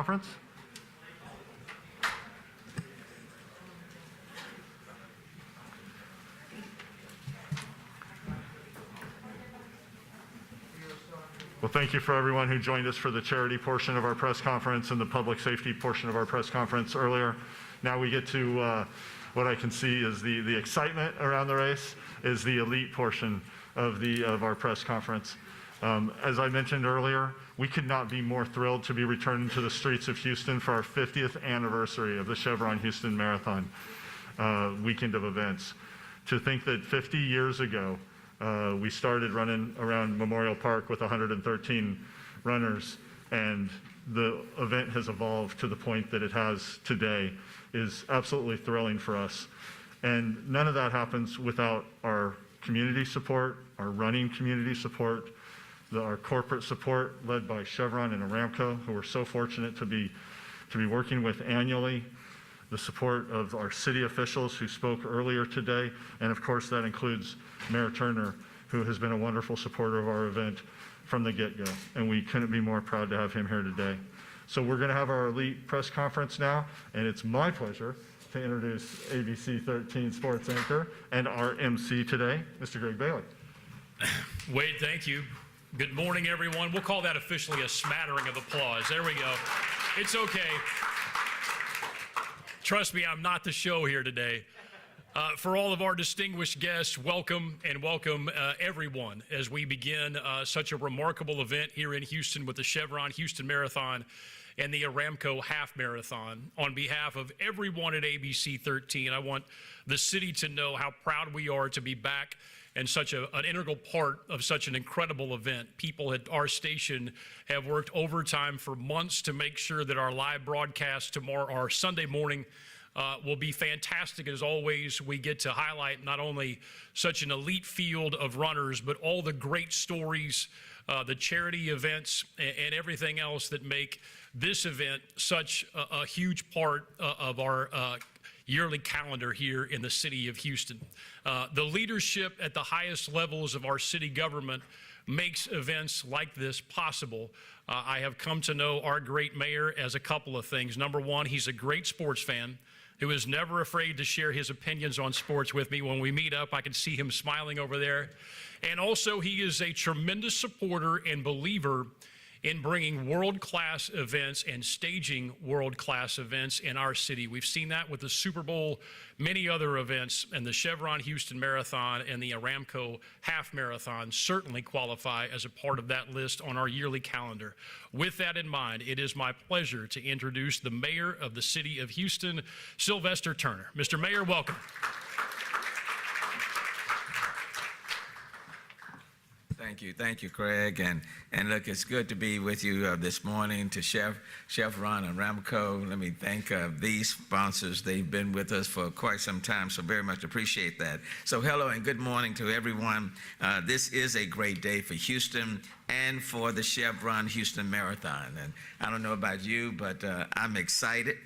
conference. Well, thank you for everyone who joined us for the charity portion of our press conference and the public safety portion of our press conference earlier. Now we get to what I can see is the excitement around the race is the elite portion of our press conference. As I mentioned earlier, we could not be more thrilled to be returning to the streets of Houston for our 50th anniversary of the Chevron Houston Marathon weekend of events. To think that 50 years ago, we started running around Memorial Park with 113 runners, and the event has evolved to the point that it has today is absolutely thrilling for us. And none of that happens without our community support, our running community support, our corporate support led by Chevron and Aramco, who we're so fortunate to be working with annually, the support of our city officials who spoke earlier today, and of course that includes Mayor Turner, who has been a wonderful supporter of our event from the get-go, and we couldn't be more proud to have him here today. So we're going to have our elite press conference now, and it's my pleasure to introduce ABC 13 sports anchor and our MC today, Mr. Greg Bailey. Wade, thank you. Good morning, everyone. We'll call that officially a smattering of applause. There we go. It's okay. Trust me, I'm not the show here today. For all of our distinguished guests, welcome and welcome everyone as we begin such a remarkable event here in Houston with the Chevron Houston Marathon and the Aramco Half Marathon. On behalf of everyone at ABC 13, I want the city to know how proud we are to be back and such an integral part of such an incredible event. People at our station have worked overtime for months to make sure that our live broadcast tomorrow, our Sunday morning, will be fantastic. As always, we get to highlight not only such an elite field of runners, but all the great stories, the charity events, and everything else that make this event such a huge part of our yearly calendar here in the city of Houston. The leadership at the highest levels of our city government makes events like this possible. I have come to know our great mayor as a couple of things. Number one, he's a great sports fan who is never afraid to share his opinions on sports with me. When we meet up, I can see him smiling over there. And also, he is a tremendous supporter and believer in bringing world-class events and staging world-class events in our city. We've seen that with the Super Bowl, many other events, and the Chevron Houston Marathon and the Aramco Half Marathon certainly qualify as a part of that list on our yearly calendar. With that in mind, it is my pleasure to introduce the mayor of the city of Houston, Sylvester Turner. Mr. Mayor, welcome. Thank you, Craig. And look, it's good to be with you this morning. To Chevron and Aramco, let me thank these sponsors. They've been with us for quite some time, so very much appreciate that. So hello and good morning to everyone. This is a great day for Houston and for the Chevron Houston Marathon. And I don't know about you, but I'm excited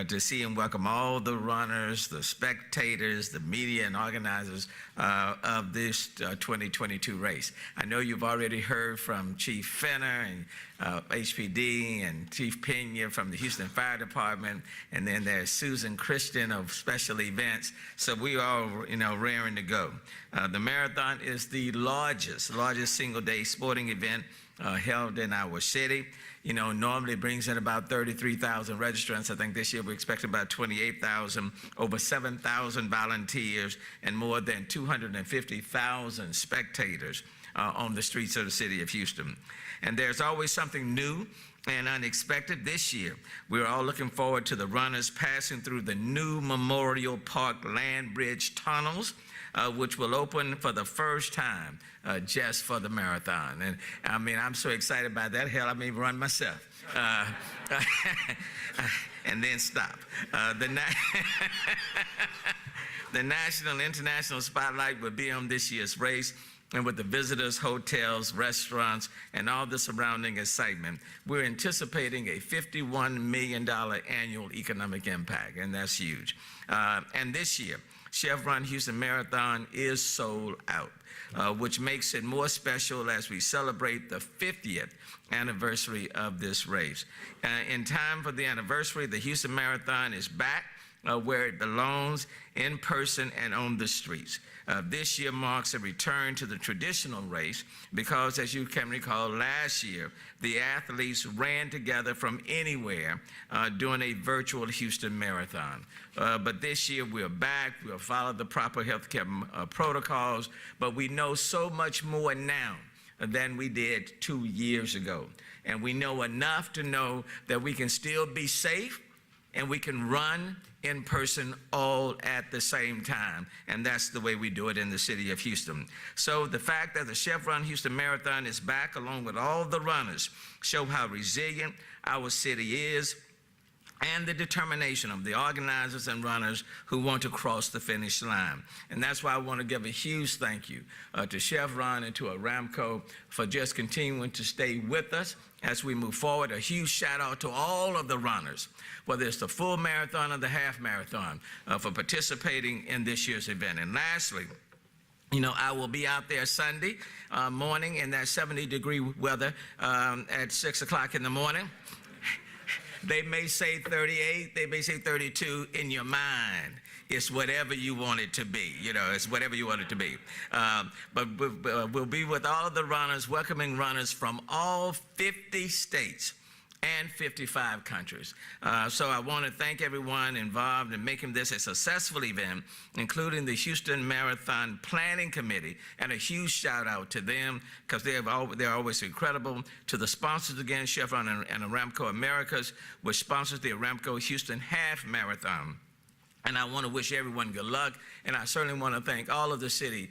to see and welcome all the runners, the spectators, the media and organizers of this 2022 race. I know you've already heard from Chief Fenner and HPD and Chief Pena from the Houston Fire Department, and then there's Susan Christian of Special Events. So we all, raring to go. The marathon is the largest single-day sporting event held in our city. Normally brings in about 33,000 registrants. I think this year we expect about 28,000, over 7,000 volunteers, and more than 250,000 spectators on the streets of the city of Houston. And there's always something new and unexpected. This year, we're all looking forward to the runners passing through the new Memorial Park Land Bridge tunnels, which will open for the first time just for the marathon. And I mean, I'm so excited about that. Hell, I may run myself. And then stop. The national and international spotlight will be on this year's race. And with the visitors, hotels, restaurants, and all the surrounding excitement, we're anticipating a $51 million annual economic impact, and that's huge. And this year, Chevron Houston Marathon is sold out, which makes it more special as we celebrate the 50th anniversary of this race. In time for the anniversary, the Houston Marathon is back where it belongs, in person and on the streets. This year marks a return to the traditional race because, as you can recall, last year the athletes ran together from anywhere doing a virtual Houston Marathon. But this year we're back. We'll follow the proper healthcare protocols, but we know so much more now than we did 2 years ago. And we know enough to know that we can still be safe and we can run in person all at the same time. And that's the way we do it in the city of Houston. So the fact that the Chevron Houston Marathon is back along with all the runners show how resilient our city is and the determination of the organizers and runners who want to cross the finish line. And that's why I want to give a huge thank you to Chevron and to Aramco for just continuing to stay with us as we move forward. A huge shout out to all of the runners, whether it's the full marathon or the half marathon, for participating in this year's event. And lastly, you know, I will be out there Sunday morning in that 70-degree weather at 6 o'clock in the morning. They may say 38, they may say 32. In your mind, it's whatever you want it to be. You know, it's whatever you want it to be. But we'll be with all of the runners, welcoming runners from all 50 states and 55 countries. So I want to thank everyone involved in making this a successful event, including the Houston Marathon Planning Committee, and a huge shout out to them because they're always incredible. To the sponsors again, Chevron and Aramco Americas, which sponsors the Aramco Houston Half Marathon. And I want to wish everyone good luck. And I certainly want to thank all of the city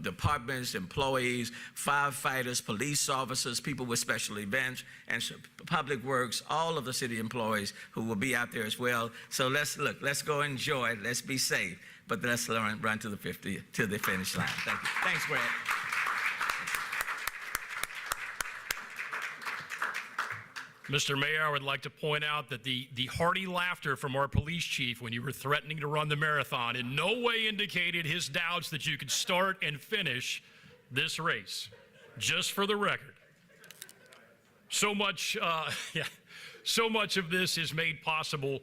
departments, employees, firefighters, police officers, people with special events, and public works, all of the city employees who will be out there as well. So let's go enjoy, let's be safe, but let's run to the finish line. Thank you. Thanks, Greg. Mr. Mayor, I would like to point out that the hearty laughter from our police chief when you were threatening to run the marathon in no way indicated his doubts that you could start and finish this race, just for the record. So much of this is made possible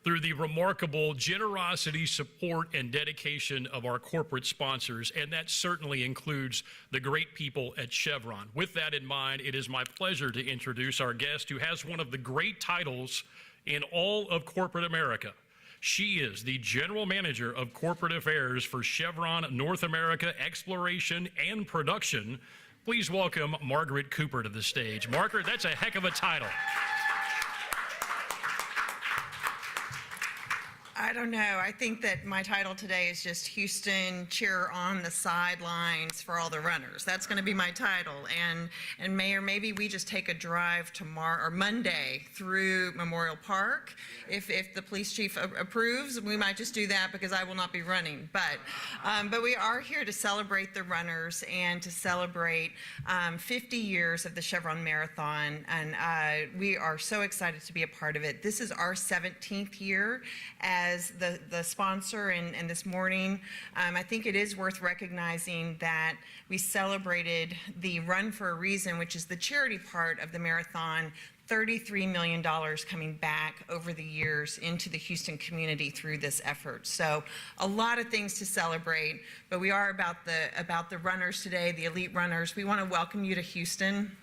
through the remarkable generosity, support, and dedication of our corporate sponsors, and that certainly includes the great people at Chevron. With that in mind, it is my pleasure to introduce our guest who has one of the great titles in all of corporate America. She is the General Manager of Corporate Affairs for Chevron North America Exploration and Production. Please welcome Margaret Cooper to the stage. Margaret, that's a heck of a title. I don't know. I think that my title today is just Houston Cheer on the Sidelines for all the runners. That's going to be my title. And Mayor, maybe we just take a drive tomorrow or Monday through Memorial Park. If the police chief approves, we might just do that because I will not be running. But we are here to celebrate the runners and to celebrate 50 years of the Chevron Marathon. And we are so excited to be a part of it. This is our 17th year as the sponsor, and this morning I think it is worth recognizing that we celebrated the Run for a Reason, which is the charity part of the marathon, $33 million coming back over the years into the Houston community through this effort. So a lot of things to celebrate, but we are about the runners today, the elite runners. We want to welcome you to Houston.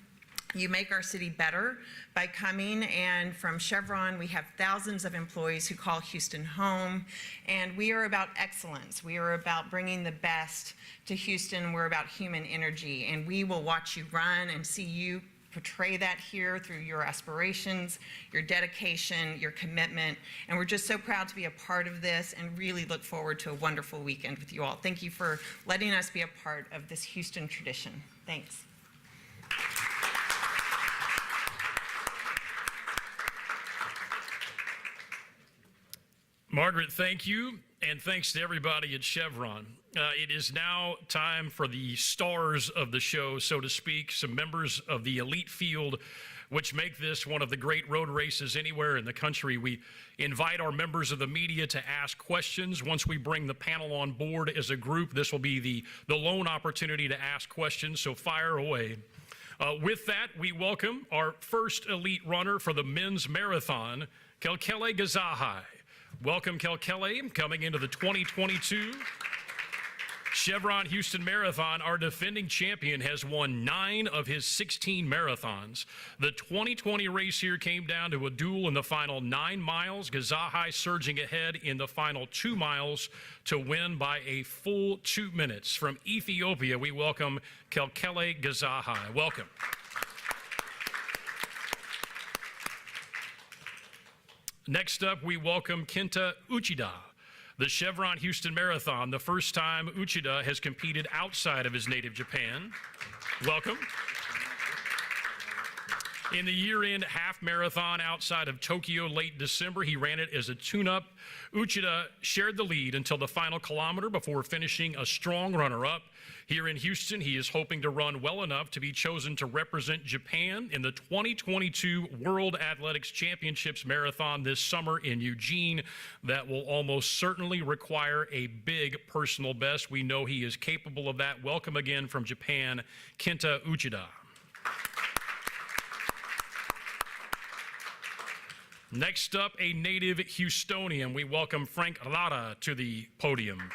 You make our city better by coming, and from Chevron, we have thousands of employees who call Houston home, and we are about excellence. We are about bringing the best to Houston. We're about human energy, and we will watch you run and see you portray that here through your aspirations, your dedication, your commitment, and we're just so proud to be a part of this and really look forward to a wonderful weekend with you all. Thank you for letting us be a part of this Houston tradition. Thanks. Margaret, thank you, and thanks to everybody at Chevron. It is now time for the stars of the show, so to speak, some members of the elite field which make this one of the great road races anywhere in the country. We invite our members of the media to ask questions. Once we bring the panel on board as a group, this will be the lone opportunity to ask questions, so fire away. With that, we welcome our first elite runner for the men's marathon, Kelkele Gazahai. Welcome, Kelkele, coming into the 2022 Chevron Houston Marathon. Our defending champion has won 9 of his 16 marathons. The 2020 race here came down to a duel in the final 9 miles. Gazahai surging ahead in the final 2 miles to win by a full 2 minutes. From Ethiopia, we welcome Kelkele Gazahai. Welcome. Next up, we welcome Kenta Uchida. The Chevron Houston Marathon, the first time Uchida has competed outside of his native Japan. Welcome. In the year-end half marathon outside of Tokyo late December, he ran it as a tune-up. Uchida shared the lead until the final kilometer before finishing a strong runner-up. Here in Houston, he is hoping to run well enough to be chosen to represent Japan in the 2022 World Athletics Championships Marathon this summer in Eugene. That will almost certainly require a big personal best. We know he is capable of that. Welcome again from Japan, Kenta Uchida. Next up, a native Houstonian. We welcome Frank Lara to the podium.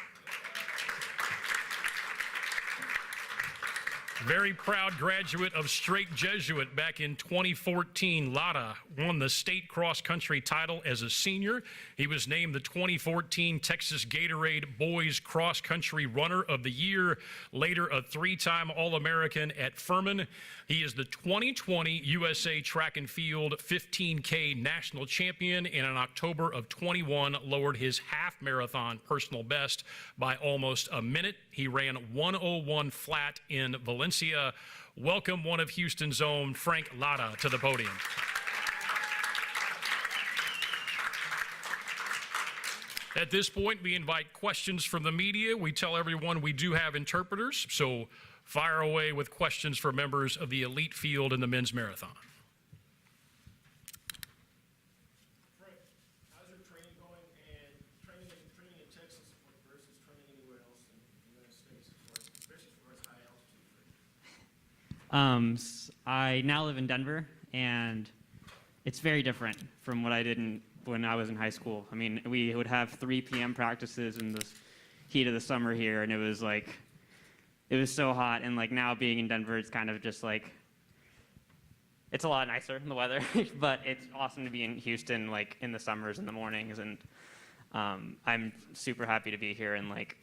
Very proud graduate of Straight Jesuit back in 2014. Lara won the state cross-country title as a senior. He was named the 2014 Texas Gatorade Boys Cross-Country Runner of the Year, later a 3-time All-American at Furman. He is the 2020 USA Track and Field 15K National Champion, and in October of 21 lowered his half marathon personal best by almost a minute. He ran 1:01 flat in Valencia. Welcome one of Houston's own, Frank Lara, to the podium. At this point, we invite questions from the media. We tell everyone we do have interpreters, so fire away with questions for members of the elite field in the men's marathon. Frank, how's your training going, and training in Texas versus training anywhere else in the United States, especially as far as high altitude? I now live in Denver, and it's very different from what I did when I was in high school. I mean, we would have 3 p.m. practices in the heat of the summer here, and it was so hot. And like now being in Denver, it's kind of just like, it's a lot nicer in the weather, but it's awesome to be in Houston, like in the summers in the mornings. And I'm super happy to be here. And like,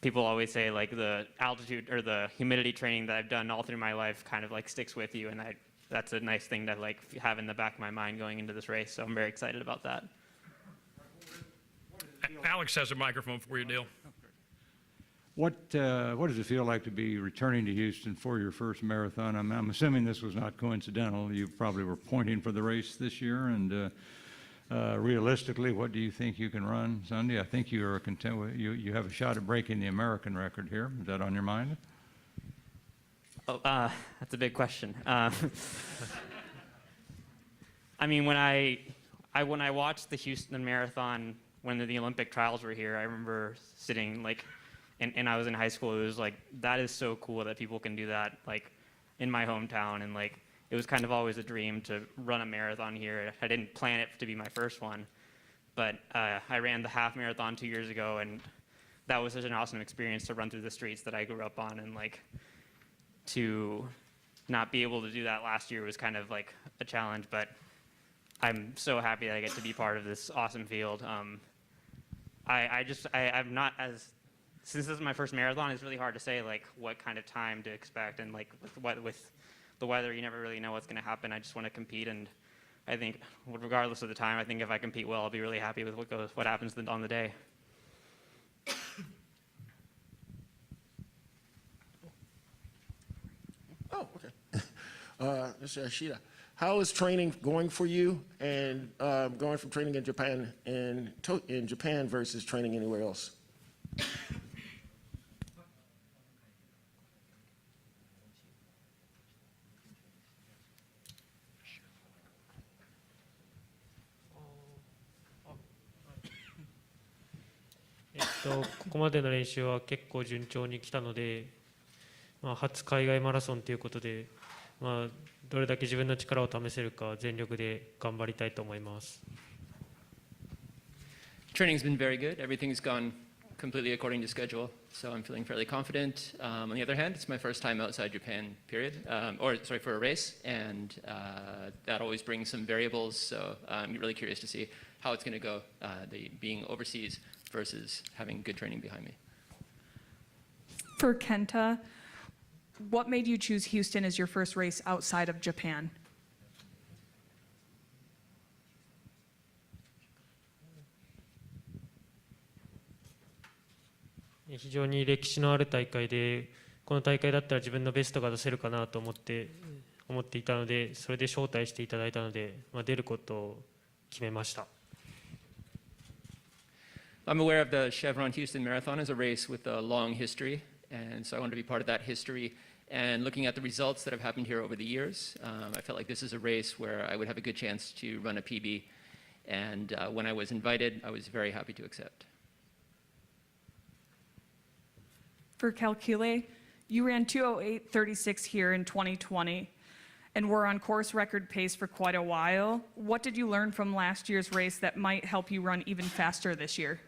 people always say like the altitude or the humidity training that I've done all through my life kind of like sticks with you, and that's a nice thing to like have in the back of my mind going into this race. So I'm very excited about that. Alex has a microphone for you, Dale. What does it feel like to be returning to Houston for your first marathon? I'm assuming this was not coincidental. You probably were pointing for the race this year, and realistically, what do you think you can run Sunday? I think you have a shot at breaking the American record here. Is that on your mind? Oh, that's a big question. I mean, when I watched the Houston Marathon when the Olympic trials were here, I remember sitting like, and I was in high school. It was like, that is so cool that people can do that like in my hometown, and like it was kind of always a dream to run a marathon here. I didn't plan it to be my first one, but I ran the half marathon 2 years ago, and that was such an awesome experience to run through the streets that I grew up on, and like to not be able to do that last year was kind of like a challenge, but I'm so happy that I get to be part of this awesome field. I'm not as, since this is my first marathon, it's really hard to say like what kind of time to expect, and like with the weather, you never really know what's going to happen. I just want to compete, and I think regardless of the time, I think if I compete well, I'll be really happy with what happens on the day. Oh, okay. Mr. Ashida, how is training going for you, and going from training in Japan in Japan versus training anywhere else? ここまでの練習は結構順調に来たので、初海外マラソンということで、どれだけ自分の力を試せるか全力で頑張りたいと思います。Training's been very good. Everything's gone completely according to schedule, so I'm feeling fairly confident. On the other hand, it's my first time outside Japan, period, for a race, and that always brings some variables, so I'm really curious to see how it's going to go, being overseas versus having good training behind me. For Kenta, what made you choose Houston as your first race outside of Japan? 非常に歴史のある大会で、この大会だったら自分のベストが出せるかなと思っていたので、それで招待していただいたので、出ることを決めました。I'm aware of the Chevron Houston Marathon as a race with a long history, and so I wanted to be part of that history. And looking at the results that have happened here over the years, I felt like this is a race where I would have a good chance to run a PB. And when I was invited, I was very happy to accept. For Calcule, you ran 2:08:36 here in 2020 and were on course record pace for quite a while. What did you learn from last year's race that might help you run even faster this year?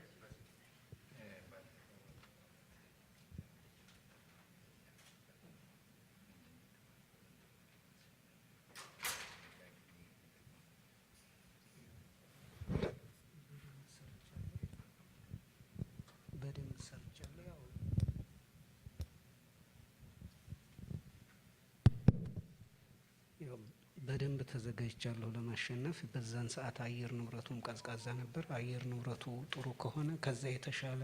በደንብ ተዘጋጅቻለሁ ለማሸነፍ። በዛን ሰዓት አየር ንብረቱም ቀዝቃዛ ነበር። አየር ንብረቱ ጥሩ ከሆነ ከዛ የተሻለ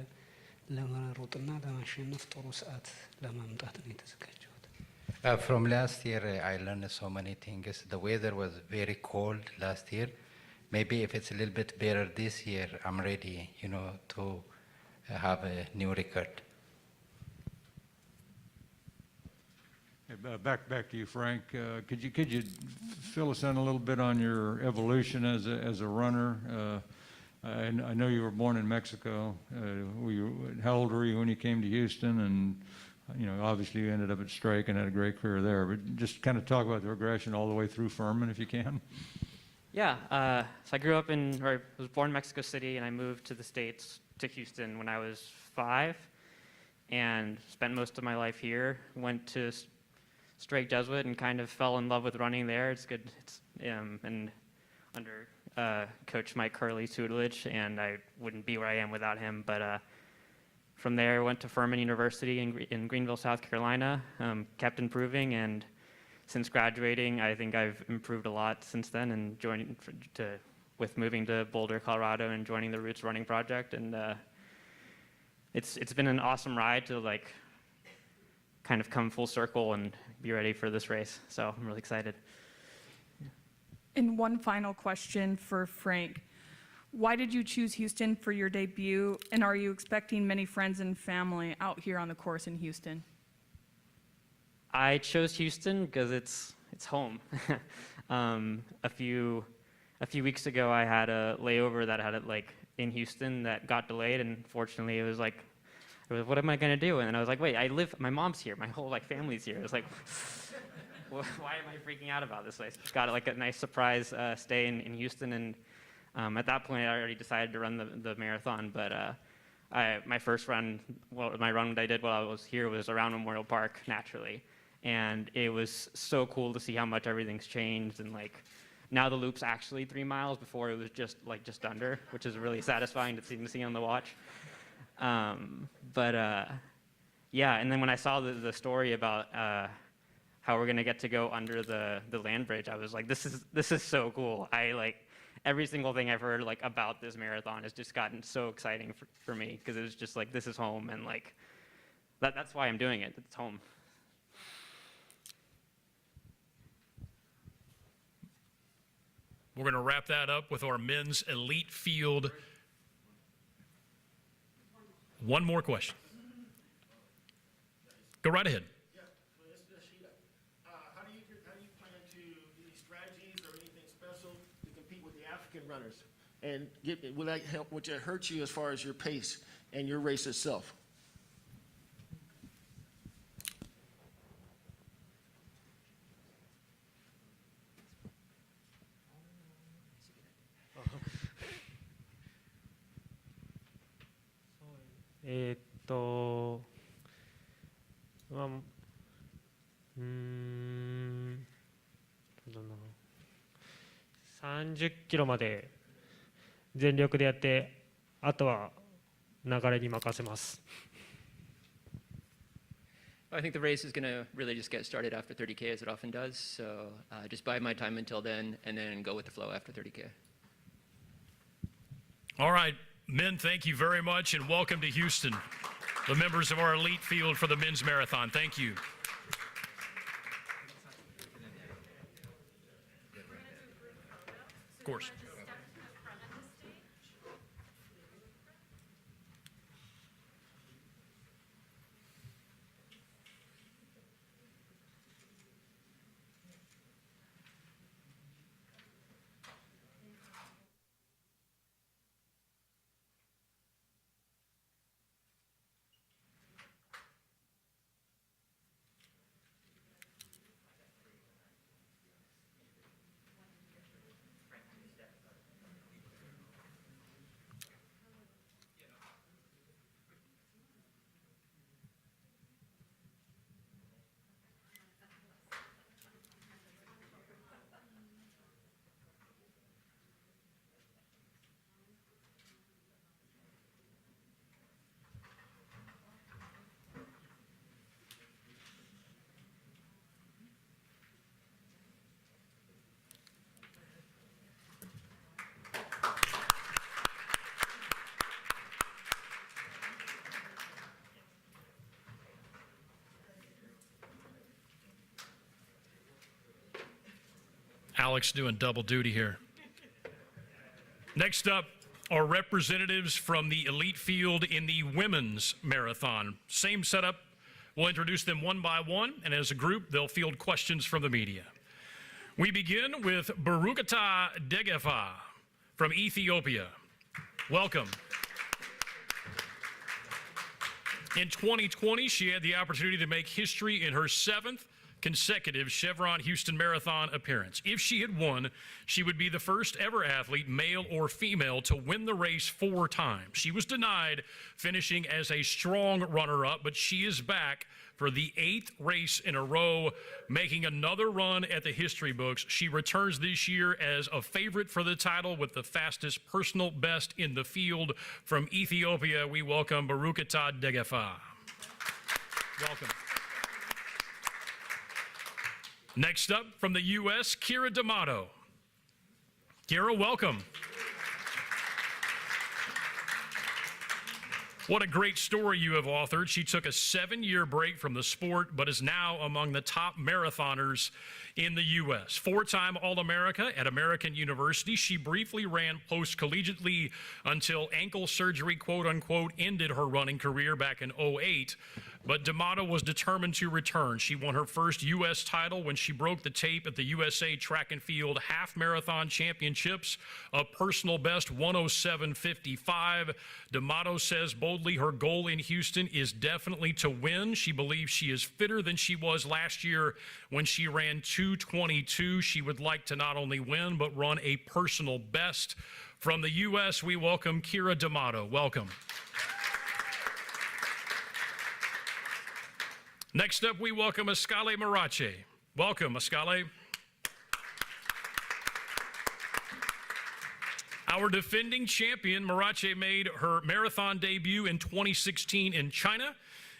ለመሮጥና ለማሸነፍ ጥሩ ሰዓት ለማምጣት ነው የተዘጋጀሁት። From last year, I learned so many things. The weather was very cold last year. Maybe if it's a little bit better this year, I'm ready, to have a new record. Back to you, Frank. Could you fill us in a little bit on your evolution as a runner? I know you were born in Mexico. How old were you when you came to Houston? And obviously you ended up at Strike and had a great career there. But just kind of talk about the progression all the way through Furman, if you can. Yeah, so I was born in Mexico City, and I moved to the States, to Houston, when I was 5, and spent most of my life here. Went to Strake Jesuit and kind of fell in love with running there. It's good, and under Coach Mike Curley's tutelage, and I wouldn't be where I am without him. But from there, I went to Furman University in Greenville, South Carolina, kept improving, and since graduating, I think I've improved a lot since then, and with moving to Boulder, Colorado, and joining the Roots Running Project, and it's been an awesome ride to kind of come full circle and be ready for this race. So I'm really excited. And one final question for Frank. Why did you choose Houston for your debut, and are you expecting many friends and family out here on the course in Houston? I chose Houston because it's home. A few weeks ago, I had a layover that had it in Houston that got delayed, and fortunately, it was what am I going to do? And then I was like, wait, my mom's here, my whole family's here. It was why am I freaking out about this? I got a nice surprise stay in Houston, and at that point, I already decided to run the marathon. But my first run, my run that I did while I was here was around Memorial Park, naturally. And it was so cool to see how much everything's changed, and now the loop's actually 3 miles. Before it was just under, which is really satisfying to see on the watch. Yeah, and then when I saw the story about how we're gonna get to go under the land bridge, I was like, this is so cool. Every single thing I've heard about this marathon has just gotten so exciting for me, because it was just this is home, and that's why I'm doing it. It's home. We're going to wrap that up with our men's elite field. One more question. Go right ahead. How do you plan to, any strategies or anything special to compete with the African runners? And will that help, would that hurt you as far as your pace and your race itself?30キロまで全力でやって、あとは流れに任せます。I think the race is going to really just get started after 30K as it often does. So just bide my time until then and then go with the flow after 30K. All right, men, thank you very much and welcome to Houston, the members of our elite field for the men's marathon. Thank you. Of course. Alex doing double duty here. Next up are representatives from the elite field in the women's marathon. Same setup. We'll introduce them one by one, and as a group, they'll field questions from the media. We begin with Barukata Degefa from Ethiopia. Welcome. In 2020, she had the opportunity to make history in her 7th consecutive Chevron Houston Marathon appearance. If she had won, she would be the first ever athlete, male or female, to win the race 4 times. She was denied finishing as a strong runner-up, but she is back for the 8th race in a row, making another run at the history books. She returns this year as a favorite for the title with the fastest personal best in the field. From Ethiopia, we welcome Barukata Degefa. Welcome. Next up, from the U.S., Kira D'Amato. Kira, welcome. What a great story you have authored. She took a 7-year break from the sport, but is now among the top marathoners in the U.S. 4-time All-America at American University. She briefly ran post-collegiately until ankle surgery, quote-unquote, ended her running career back in 2008. But D'Amato was determined to return. She won her first U.S. title when she broke the tape at the USA Track and Field Half Marathon Championships, a personal best 107.55. D'Amato says boldly her goal in Houston is definitely to win. She believes she is fitter than she was last year when she ran 2:22. She would like to not only win, but run a personal best. From the U.S., we welcome Kira D'Amato. Welcome. Next up, we welcome Ascale Marache. Welcome, Ascale. Our defending champion, Marache, made her marathon debut in 2016 in China.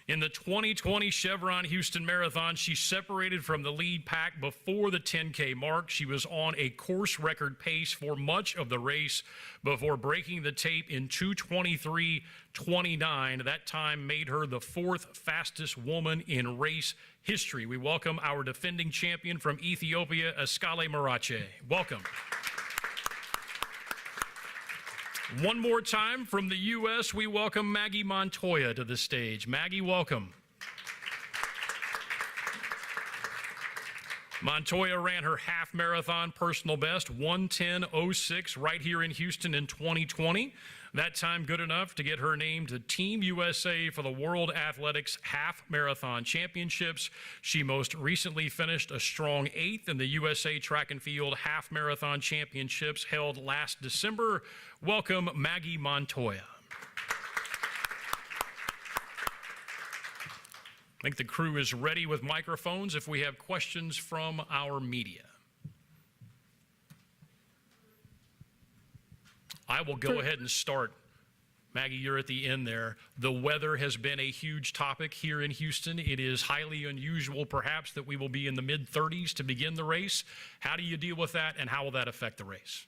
In the 2020 Chevron Houston Marathon, she separated from the lead pack before the 10K mark. She was on a course record pace for much of the race before breaking the tape in 2:23.29. That time made her the 4th fastest woman in race history. We welcome our defending champion from Ethiopia, Ascale Marache. Welcome. One more time from the U.S., we welcome Maggie Montoya to the stage. Maggie, welcome. Montoya ran her half marathon personal best, 1:10:06, right here in Houston in 2020. That time good enough to get her named to Team USA for the World Athletics Half Marathon Championships. She most recently finished a strong 8th in the USA Track and Field Half Marathon Championships held last December. Welcome, Maggie Montoya. I think the crew is ready with microphones if we have questions from our media. I will go ahead and start. Maggie, you're at the end there. The weather has been a huge topic here in Houston. It is highly unusual, perhaps, that we will be in the mid-30s to begin the race. How do you deal with that, and how will that affect the race?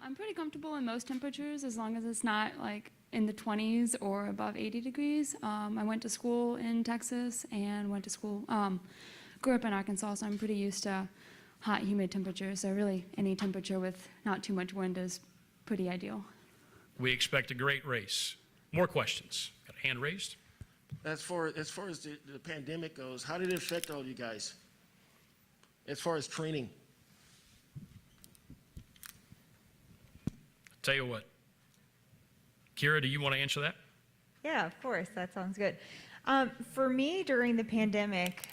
I'm pretty comfortable in most temperatures as long as it's not like in the 20s or above 80 degrees. I went to school in Texas and grew up in Arkansas, so I'm pretty used to hot, humid temperatures. So really any temperature with not too much wind is pretty ideal. We expect a great race. More questions? Got a hand raised? As far as the pandemic goes, how did it affect all you guys? As far as training? Tell you what. Kira, do you want to answer that? Yeah, of course. That sounds good. For me, during the pandemic,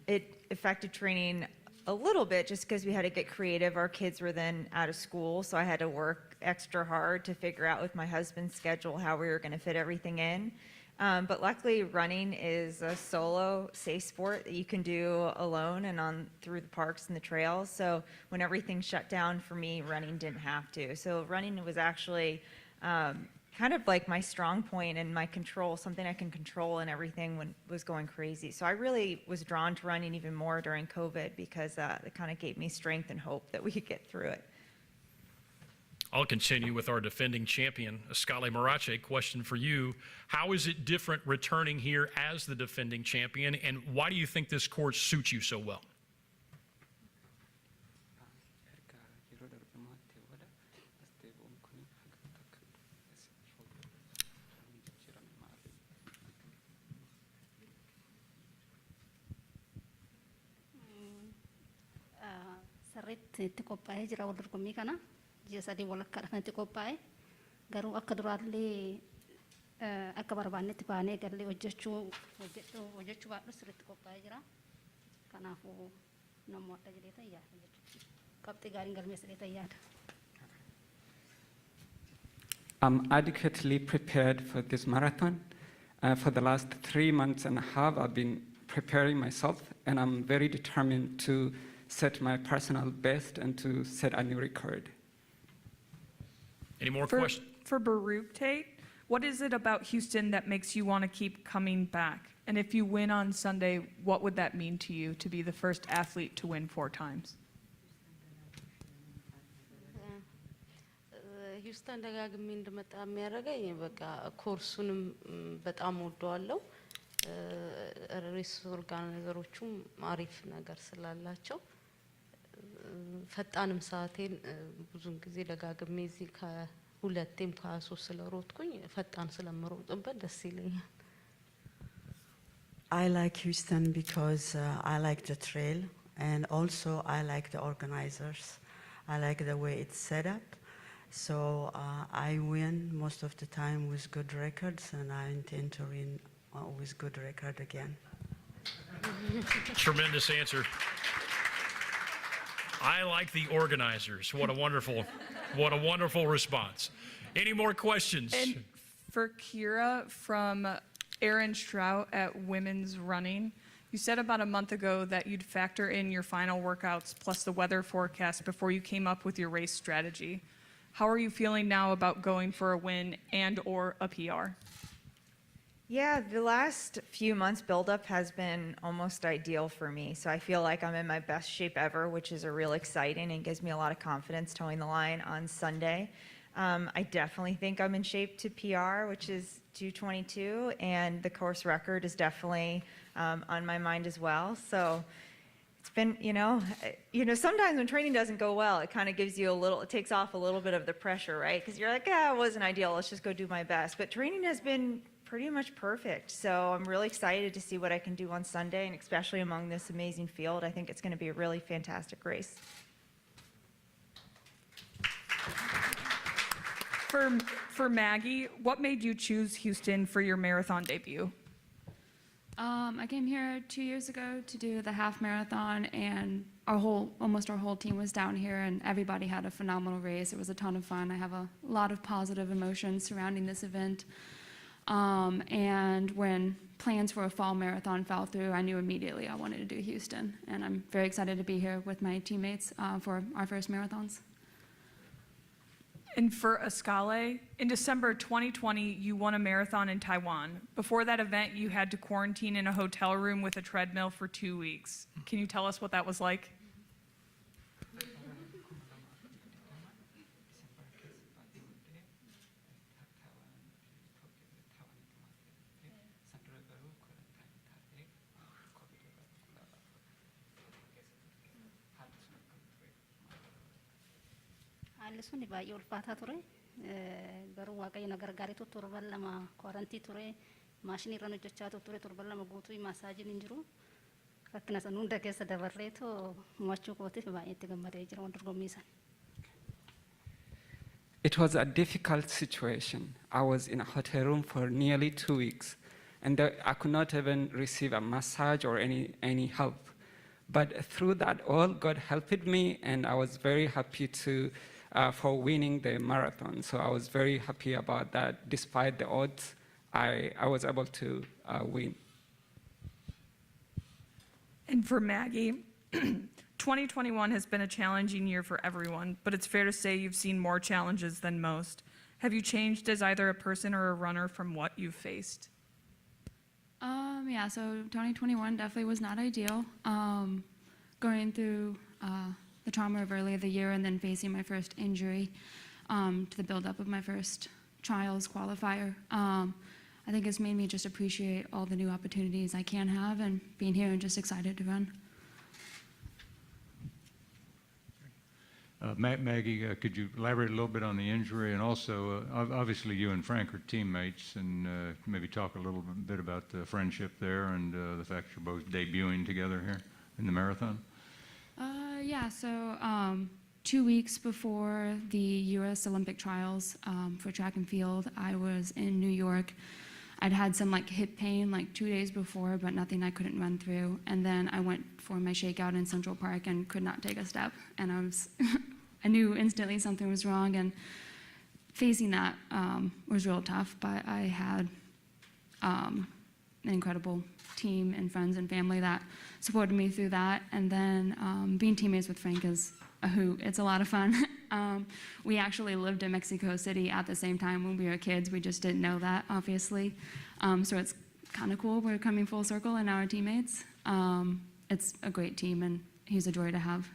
it affected training a little bit just because we had to get creative. Our kids were then out of school, so I had to work extra hard to figure out with my husband's schedule how we were going to fit everything in. But luckily, running is a solo, safe sport that you can do alone and through the parks and the trails. So when everything shut down for me, running didn't have to. So running was actually kind of like my strong point and my control, something I can control, and everything was going crazy. So I really was drawn to running even more during COVID because it kind of gave me strength and hope that we could get through it. I'll continue with our defending champion, Ascali Marache. Question for you. How is it different returning here as the defending champion, and why do you think this course suits you so well? Sirriitti itti qophaa'ee jira wal dorgommii kana. Ji'a sadii walakkaadha kan itti qophaa'e. Garuu akka duraallee akka barbaannetti baanee gallee hojjechuu baadhu sirriitti qophaa'ee jira. Kanaafuu namuu adda jedhee tayyaadha jechuudha. Qabxii gaariin galmeessadhee tayyaadha. I'm adequately prepared for this marathon. For the last 3 months and a half, I've been preparing myself, and I'm very determined to set my personal best and to set a new record. Any more questions? For Baruch Tate, what is it about Houston that makes you want to keep coming back? And if you win on Sunday, what would that mean to you to be the first athlete to win 4 times? ሂውስተን ደጋግሜ እንድመጣ የሚያደርገኝ በቃ ኮርሱንም በጣም ወደዋለሁ። ሬስ ኦርጋናይዘሮቹም አሪፍ ነገር ስላላቸው ፈጣንም ሰዓቴን ብዙን ጊዜ ደጋግሜ እዚህ ከሁለቴም ከ23 ስለሮጥኩኝ ፈጣን ስለምሮጥበት ደስ ይለኛል። I like Houston because I like the trail, and also I like the organizers. I like the way it's set up. So I win most of the time with good records, and I intend to win with good record again. Tremendous answer. I like the organizers. What a wonderful response. Any more questions? And for Kira, from Aaron Strout at Women's Running, you said about a month ago that you'd factor in your final workouts plus the weather forecast before you came up with your race strategy. How are you feeling now about going for a win and or a PR? Yeah, the last few months buildup has been almost ideal for me. So I feel like I'm in my best shape ever, which is a real exciting and gives me a lot of confidence towing the line on Sunday. I definitely think I'm in shape to PR, which is 2:22, and the course record is definitely on my mind as well. So it's been, sometimes when training doesn't go well, it kind of gives you it takes off a little bit of the pressure, right? Because you're like, it wasn't ideal, let's just go do my best. But training has been pretty much perfect. So I'm really excited to see what I can do on Sunday, and especially among this amazing field. I think it's going to be a really fantastic race. For Maggie, what made you choose Houston for your marathon debut? I came here 2 years ago to do the half marathon, and almost our whole team was down here, and everybody had a phenomenal race. It was a ton of fun. I have a lot of positive emotions surrounding this event. And when plans for a fall marathon fell through, I knew immediately I wanted to do Houston, and I'm very excited to be here with my teammates for our first marathons. And for Escale, in December 2020, you won a marathon in Taiwan. Before that event, you had to quarantine in a hotel room with a treadmill for 2 weeks. Can you tell us what that was like? Haalli sun baay'ee ulfaataa ture. Garuu waaqayyo na gargaaretu torban lama kwaarantii ture. Maashinii irraan hojjechaa ture torban lama guutuu maasaajiin hin jiru. Rakkina san hunda keessa dabarreetu mo'achuu kootiif baay'ee itti gammadee jira waan dorgommii sana. It was a difficult situation. I was in a hotel room for nearly 2 weeks, and I could not even receive a massage or any help. But through that all, God helped me, and I was very happy for winning the marathon. So I was very happy about that. Despite the odds, I was able to win. And for Maggie, 2021 has been a challenging year for everyone, but it's fair to say you've seen more challenges than most. Have you changed as either a person or a runner from what you've faced? Yeah, so 2021 definitely was not ideal. Going through the trauma of earlier the year and then facing my first injury to the buildup of my first trials qualifier, I think it's made me just appreciate all the new opportunities I can have and being here and just excited to run. Maggie, could you elaborate a little bit on the injury, and also obviously you and Frank are teammates, and maybe talk a little bit about the friendship there and the fact you're both debuting together here in the marathon? Yeah, so 2 weeks before the U.S. Olympic trials for track and field, I was in New York. I'd had some hip pain 2 days before, but nothing I couldn't run through. And then I went for my shakeout in Central Park and could not take a step. And I knew instantly something was wrong. And facing that was real tough. But I had an incredible team and friends and family that supported me through that. And then being teammates with Frank is a hoot. It's a lot of fun. We actually lived in Mexico City at the same time when we were kids. We just didn't know that, obviously. So it's kind of cool. We're coming full circle and now we're teammates. It's a great team, and he's a joy to have.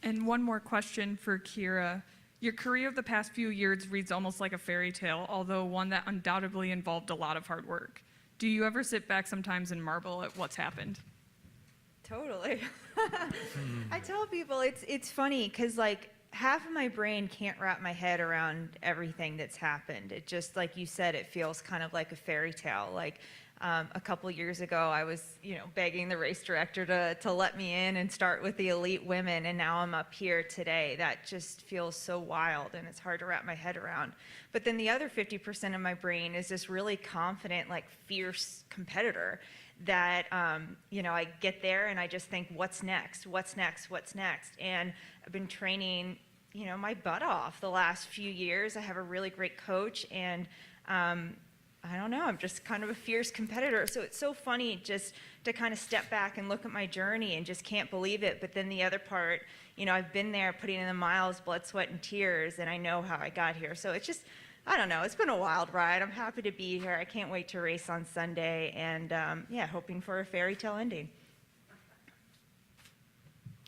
And one more question for Kira. Your career of the past few years reads almost like a fairy tale, although one that undoubtedly involved a lot of hard work. Do you ever sit back sometimes and marvel at what's happened? Totally. I tell people it's funny because half of my brain can't wrap my head around everything that's happened. It just, like you said, it feels kind of like a fairy tale. A couple years ago, I was, begging the race director to let me in and start with the elite women, and now I'm up here today. That just feels so wild, and it's hard to wrap my head around. But then the other 50% of my brain is this really confident, fierce competitor that, I get there and I just think, what's next? What's next? What's next? And I've been training, my butt off the last few years. I have a really great coach, and I don't know, I'm just kind of a fierce competitor. So it's so funny just to kind of step back and look at my journey and just can't believe it. But then the other part, I've been there putting in the miles, blood, sweat, and tears, and I know how I got here. So it's just, I don't know, it's been a wild ride. I'm happy to be here. I can't wait to race on Sunday, and hoping for a fairy tale ending.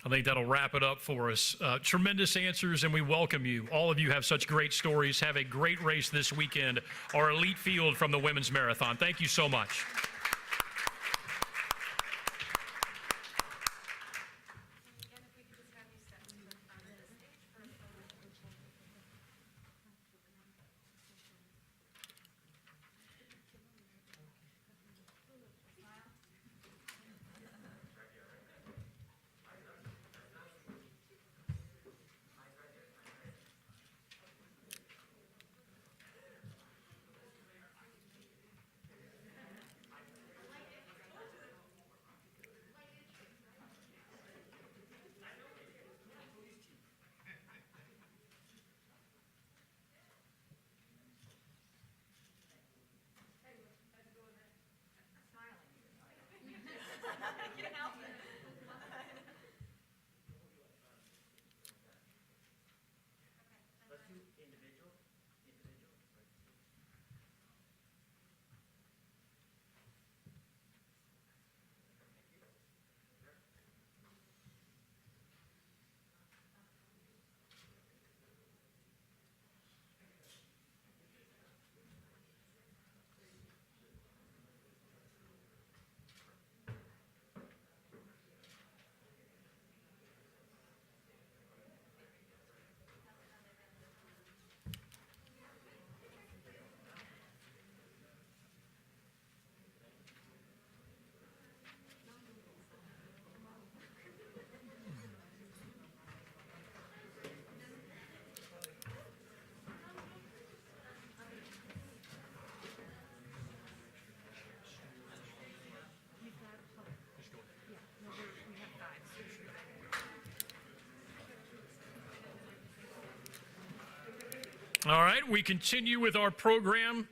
I think that'll wrap it up for us. Tremendous answers, and we welcome you. All of you have such great stories. Have a great race this weekend, our elite field from the women's marathon. Thank you so much. All right, we continue with our program,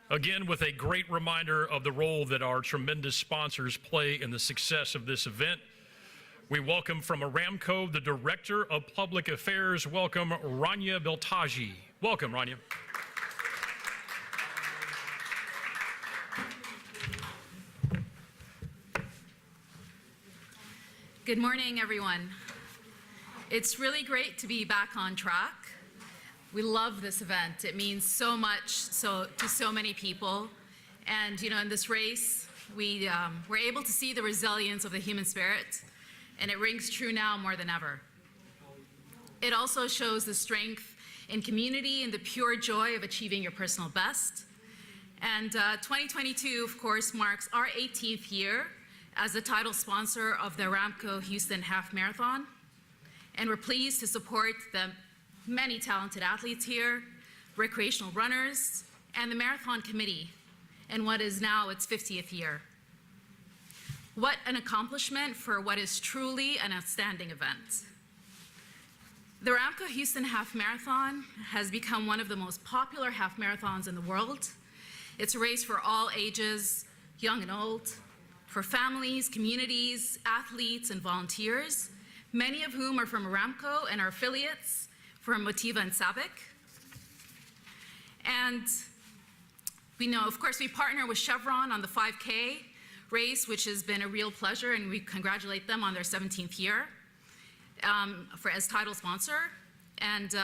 again with a great reminder of the role that our tremendous sponsors play in the success of this event. We welcome from Aramco the Director of Public Affairs. Welcome, Rania Beltaji. Welcome, Rania. Good morning, everyone. It's really great to be back on track. We love this event. It means so much to so many people. And in this race, we're able to see the resilience of the human spirit, and it rings true now more than ever. It also shows the strength in community and the pure joy of achieving your personal best. And 2022, of course, marks our 18th year as the title sponsor of the Aramco Houston Half Marathon. And we're pleased to support the many talented athletes here, recreational runners, and the Marathon Committee in what is now its 50th year. What an accomplishment for what is truly an outstanding event. The Aramco Houston Half Marathon has become one of the most popular half marathons in the world. It's a race for all ages, young and old, for families, communities, athletes, and volunteers, many of whom are from Aramco and our affiliates from Motiva and SABIC. And we know, of course, we partner with Chevron on the 5K race, which has been a real pleasure, and we congratulate them on their 17th year as title sponsor. And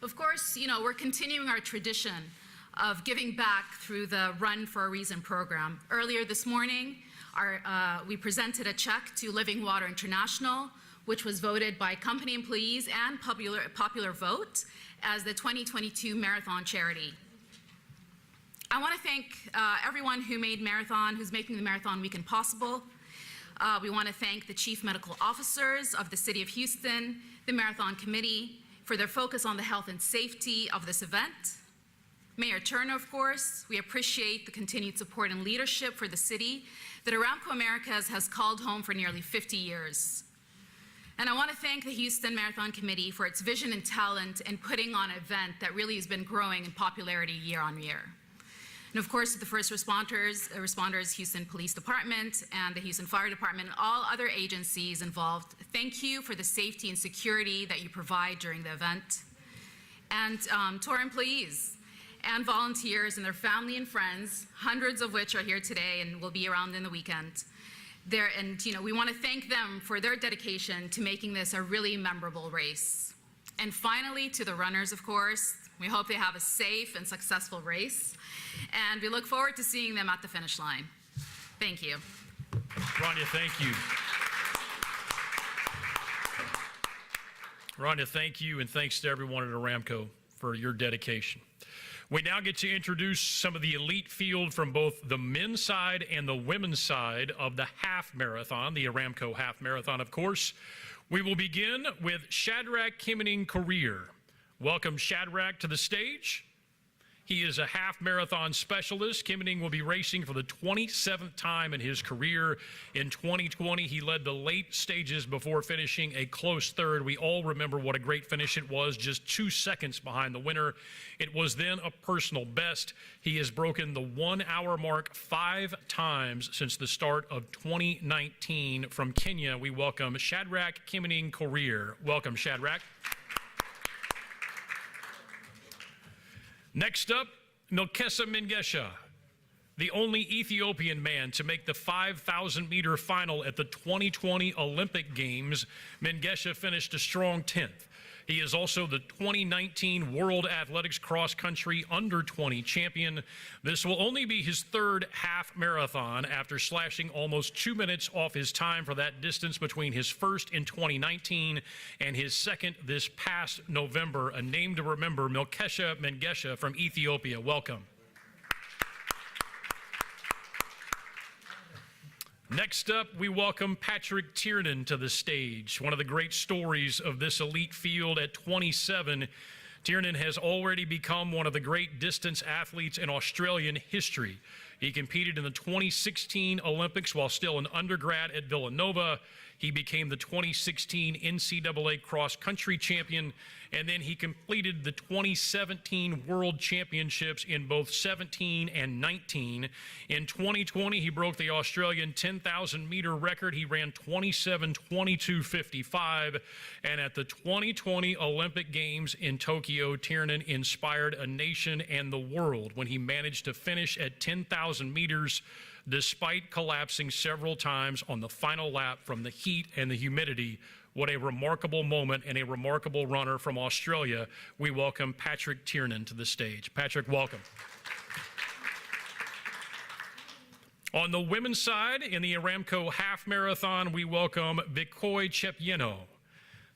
of course, we're continuing our tradition of giving back through the Run for a Reason program. Earlier this morning, we presented a check to Living Water International, which was voted by company employees and popular vote as the 2022 Marathon Charity. I want to thank everyone who's making the Marathon Weekend possible. We want to thank the Chief Medical Officers of the City of Houston, the Marathon Committee, for their focus on the health and safety of this event. Mayor Turner, of course, we appreciate the continued support and leadership for the city that Aramco Americas has called home for nearly 50 years. And I want to thank the Houston Marathon Committee for its vision and talent in putting on an event that really has been growing in popularity year on year. And of course, the first responders, Houston Police Department and the Houston Fire Department, and all other agencies involved, thank you for the safety and security that you provide during the event. And to our employees and volunteers and their family and friends, hundreds of which are here today and will be around in the weekend. We want to thank them for their dedication to making this a really memorable race. And finally, to the runners, of course, we hope they have a safe and successful race. And we look forward to seeing them at the finish line. Thank you. Rania, thank you. Rania, thank you, and thanks to everyone at Aramco for your dedication. We now get to introduce some of the elite field from both the men's side and the women's side of the half marathon, the Aramco Half Marathon, of course. We will begin with Shadrach Kimmening-Korir. Welcome Shadrach to the stage. He is a half marathon specialist. Kimmening will be racing for the 27th time in his career. In 2020, he led the late stages before finishing a close third. We all remember what a great finish it was, just 2 seconds behind the winner. It was then a personal best. He has broken the 1 hour mark 5 times since the start of 2019. From Kenya, we welcome Shadrach Kimmening-Korir. Welcome, Shadrach. Next up, Milkesa Mengesha, the only Ethiopian man to make the 5,000-meter final at the 2020 Olympic Games. Mengesha finished a strong 10th. He is also the 2019 World Athletics Cross Country Under-20 champion. This will only be his 3rd half marathon after slashing almost 2 minutes off his time for that distance between his first in 2019 and his second this past November. A name to remember, Milkesa Mengesha from Ethiopia. Welcome. Next up, we welcome Patrick Tiernan to the stage. One of the great stories of this elite field at 27, Tiernan has already become one of the great distance athletes in Australian history. He competed in the 2016 Olympics while still an undergrad at Villanova. He became the 2016 NCAA cross country champion, and then he completed the 2017 World Championships in both 17 and 19. In 2020, he broke the Australian 10,000 meter record. He ran 27:22:55, and at the 2020 Olympic Games in Tokyo, Tiernan inspired a nation and the world when he managed to finish at 10,000 meters despite collapsing several times on the final lap from the heat and the humidity. What a remarkable moment and a remarkable runner from Australia. We welcome Patrick Tiernan to the stage. Patrick, welcome. On the women's side, in the Aramco Half Marathon, we welcome Vikoi Chepyeno.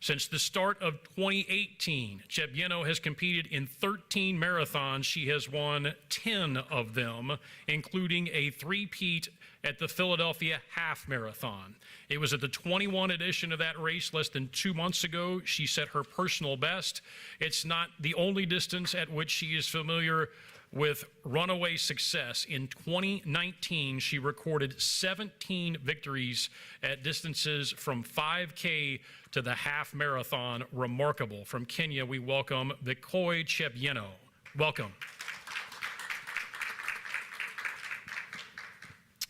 Since the start of 2018, Chepyeno has competed in 13 marathons. She has won 10 of them, including a three-peat at the Philadelphia Half Marathon. It was at the 21 edition of that race less than 2 months ago. She set her personal best. It's not the only distance at which she is familiar with runaway success. In 2019, she recorded 17 victories at distances from 5K to the half marathon. Remarkable. From Kenya, we welcome Vikoi Chepyeno. Welcome.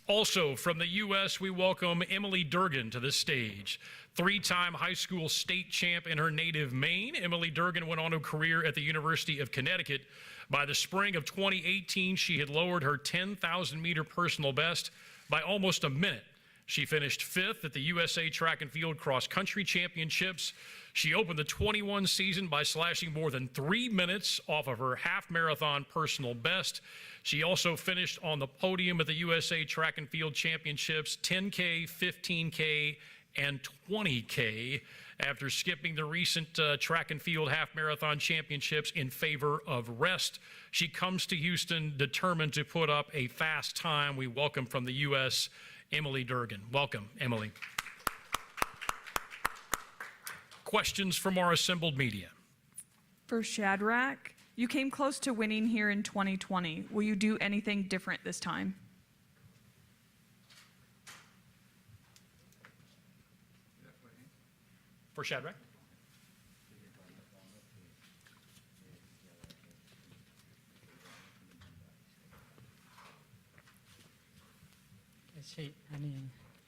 Also from the U.S., we welcome Emily Durgan to the stage. Three-time high school state champ in her native Maine, Emily Durgan went on a career at the University of Connecticut. By the spring of 2018, she had lowered her 10,000-meter personal best by almost a minute. She finished 5th at the USA Track and Field Cross Country Championships. She opened the 21 season by slashing more than 3 minutes off of her half marathon personal best. She also finished on the podium at the USA Track and Field Championships, 10K, 15K, and 20K, after skipping the recent track and field half marathon championships in favor of rest. She comes to Houston determined to put up a fast time. We welcome from the U.S., Emily Durgan. Welcome, Emily. Questions from our assembled media? For Shadrach, you came close to winning here in 2020. Will you do anything different this time? For Shadrach?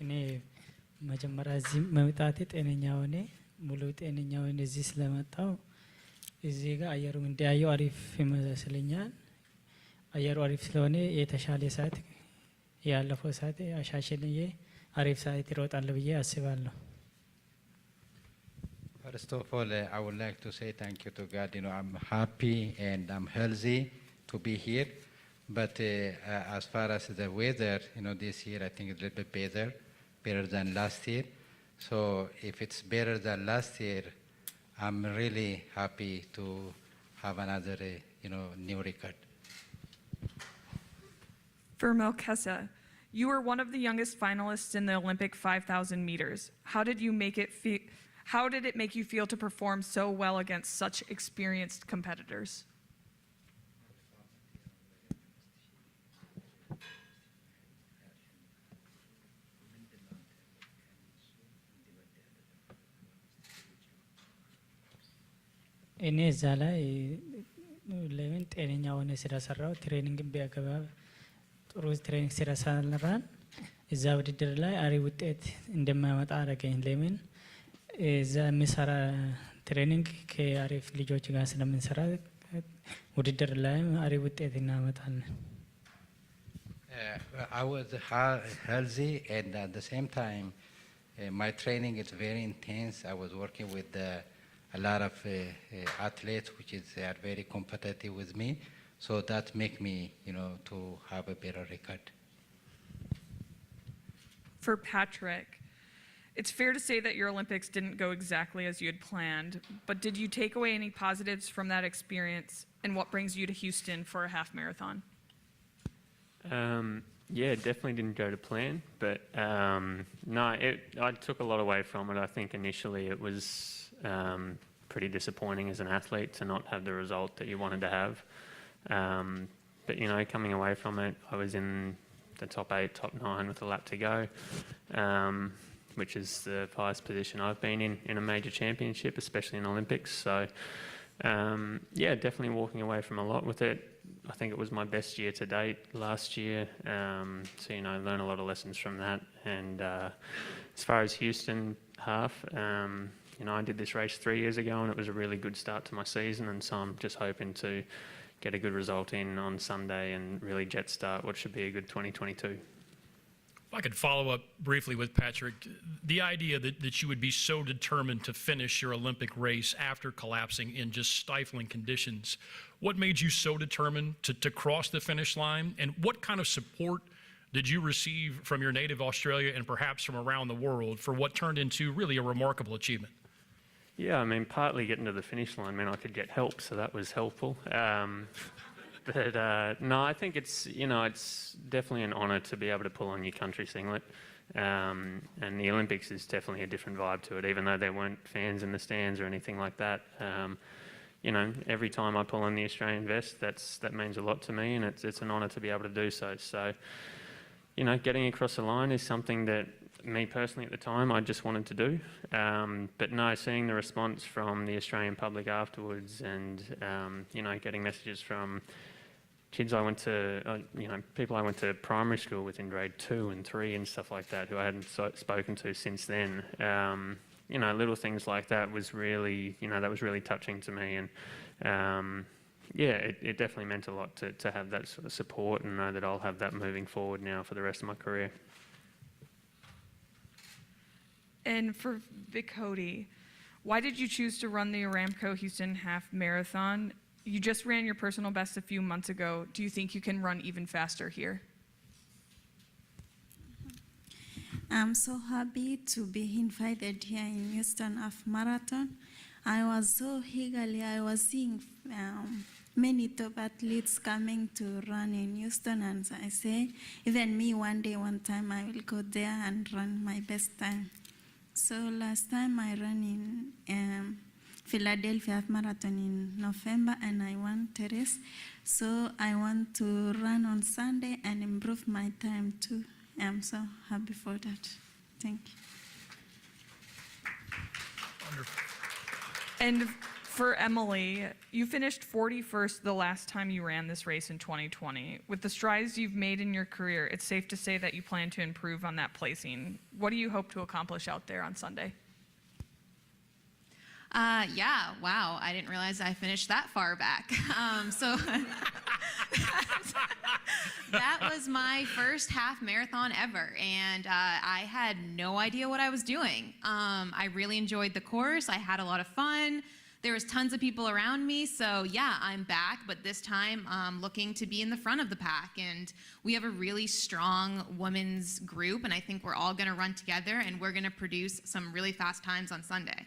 እኔ መጀመሪያ እዚህ መምጣቴ ጤነኛ ሆኜ ሙሉ ጤነኛ ሆኜ እዚህ ስለመጣሁ እዚህ ጋር አየሩ እንዲያየው አሪፍ ይመስለኛል። አየሩ አሪፍ ስለሆነ የተሻለ ሰዓት ያለፈው ሰዓት አሻሽልዬ አሪፍ ሰዓት ይሮጣለሁ ብዬ አስባለሁ። First of all, I would like to say thank you to God. I'm happy and I'm healthy to be here. But as far as the weather, this year I think it's a little bit better than last year. So if it's better than last year, I'm really happy to have another, new record. For Melkessa, you were one of the youngest finalists in the Olympic 5,000 meters. How did it make you feel to perform so well against such experienced competitors? እኔ እዛ ላይ ለምን ጤነኛ ሆነ ስለሰራው ትሬኒንግ ቢያገባ ጥሩ ትሬኒንግ ስለሰራን እዛ ውድድር ላይ አሪፍ ውጤት እንደማያመጣ አደረገኝ። ለምን እዛ የሚሰራ ትሬኒንግ ከአሪፍ ልጆች ጋር ስለምንሰራ ውድድር ላይም አሪፍ ውጤት እናመጣለን። I was healthy and at the same time my training is very intense. I was working with a lot of athletes which are very competitive with me, so that make me to have a better record. For Patrick, it's fair to say that your Olympics didn't go exactly as you had planned, but did you take away any positives from that experience, and what brings you to Houston for a half marathon? Yeah, it definitely didn't go to plan, but no, I took a lot away from it. I think initially it was pretty disappointing as an athlete to not have the result that you wanted to have. But coming away from it, I was in the top 8, top 9 with a lap to go. which is the highest position I've been in a major championship, especially in Olympics. So, yeah, definitely walking away from a lot with it. I think it was my best year to date last year. So, learn a lot of lessons from that. And as far as Houston half, I did this race 3 years ago and it was a really good start to my season. And so I'm just hoping to get a good result in on Sunday and really jet start what should be a good 2022. If I could follow up briefly with Patrick, the idea that you would be so determined to finish your Olympic race after collapsing in just stifling conditions, what made you so determined to cross the finish line? And what kind of support did you receive from your native Australia and perhaps from around the world for what turned into really a remarkable achievement? Yeah, I mean, partly getting to the finish line meant I could get help, so that was helpful. But no, I think it's definitely an honour to be able to pull on your country singlet. And the Olympics is definitely a different vibe to it, even though there weren't fans in the stands or anything like that. Every time I pull on the Australian vest, that means a lot to me, and it's an honour to be able to do so. So, getting across the line is something that me personally at the time I just wanted to do. But no, seeing the response from the Australian public afterwards and, getting messages from kids I went to, people I went to primary school with in grade 2 and 3 and stuff like that who I hadn't spoken to since then. Little things like that was really, that was really touching to me. And it definitely meant a lot to have that sort of support and know that I'll have that moving forward now for the rest of my career. And for Vic Cody, why did you choose to run the Aramco Houston Half Marathon? You just ran your personal best a few months ago. Do you think you can run even faster here? I'm so happy to be invited here in Houston Half Marathon. I was so eagerly, I was seeing many top athletes coming to run in Houston, and I say, even me one day, one time, I will go there and run my best time. So last time I ran in Philadelphia Half Marathon in November and I won the race. So I want to run on Sunday and improve my time too. I'm so happy for that. Thank you. Wonderful. And for Emily, you finished 41st the last time you ran this race in 2020. With the strides you've made in your career, it's safe to say that you plan to improve on that placing. What do you hope to accomplish out there on Sunday? Yeah, wow, I didn't realize I finished that far back. So that was my first half marathon ever, and I had no idea what I was doing. I really enjoyed the course. I had a lot of fun. There was tons of people around me, so yeah, I'm back, but this time looking to be in the front of the pack. And we have a really strong women's group, and I think we're all gonna run together, and we're gonna produce some really fast times on Sunday.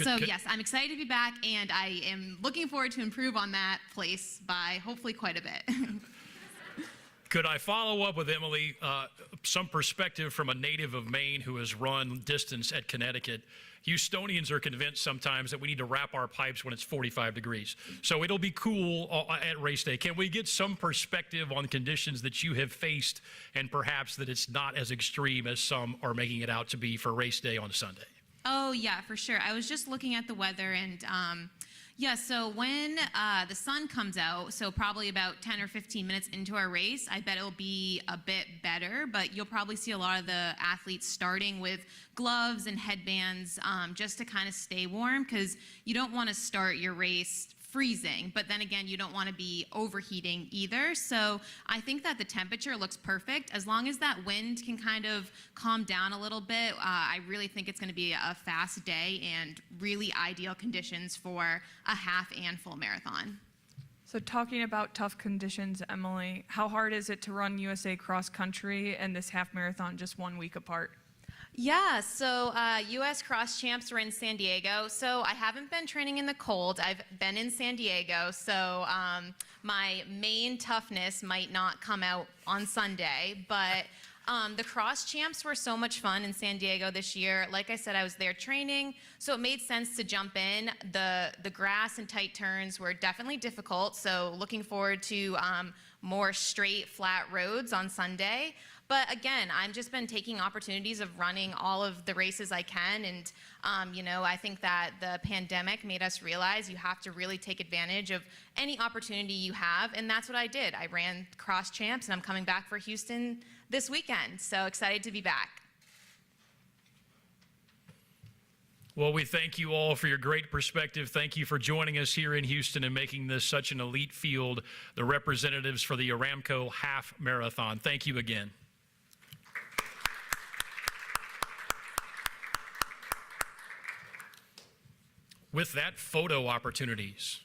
So yes, I'm excited to be back, and I am looking forward to improve on that place by hopefully quite a bit. Could I follow up with Emily, some perspective from a native of Maine who has run distance at Connecticut? Houstonians are convinced sometimes that we need to wrap our pipes when it's 45 degrees. So it'll be cool at race day. Can we get some perspective on conditions that you have faced and perhaps that it's not as extreme as some are making it out to be for race day on Sunday? Oh yeah, for sure. I was just looking at the weather, and yeah, so when the sun comes out, so probably about 10 or 15 minutes into our race, I bet it'll be a bit better, but you'll probably see a lot of the athletes starting with gloves and headbands just to kind of stay warm, because you don't want to start your race freezing, but then again, you don't want to be overheating either. So I think that the temperature looks perfect. As long as that wind can kind of calm down a little bit, I really think it's going to be a fast day and really ideal conditions for a half and full marathon. So talking about tough conditions, Emily, how hard is it to run USA cross country and this half marathon just 1 week apart? Yeah, so U.S. cross champs were in San Diego, so I haven't been training in the cold. I've been in San Diego, so my main toughness might not come out on Sunday, but the cross champs were so much fun in San Diego this year. Like I said, I was there training, so it made sense to jump in. The grass and tight turns were definitely difficult, so looking forward to more straight, flat roads on Sunday. But again, I've just been taking opportunities of running all of the races I can. And, I think that the pandemic made us realize you have to really take advantage of any opportunity you have. And that's what I did. I ran cross champs, and I'm coming back for Houston this weekend. So excited to be back. Well, we thank you all for your great perspective. Thank you for joining us here in Houston and making this such an elite field, the representatives for the Aramco Half Marathon. Thank you again. With that, photo opportunities.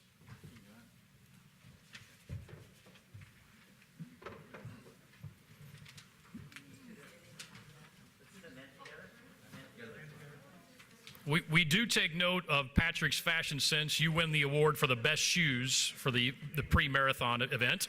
We do take note of Patrick's fashion sense. You win the award for the best shoes for the pre-marathon event.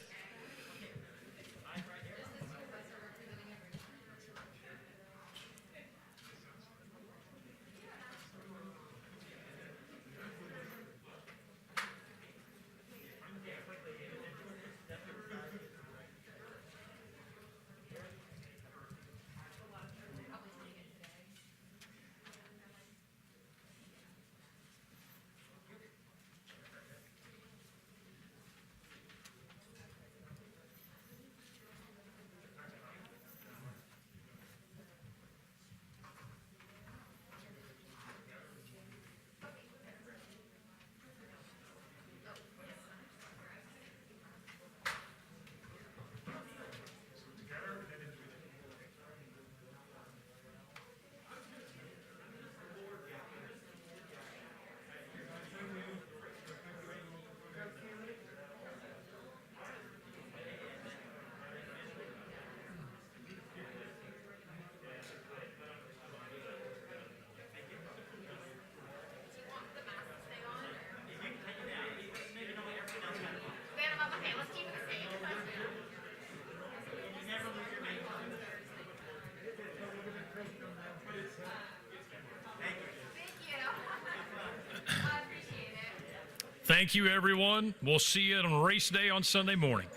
Thank you, everyone. We'll see you on race day on Sunday morning.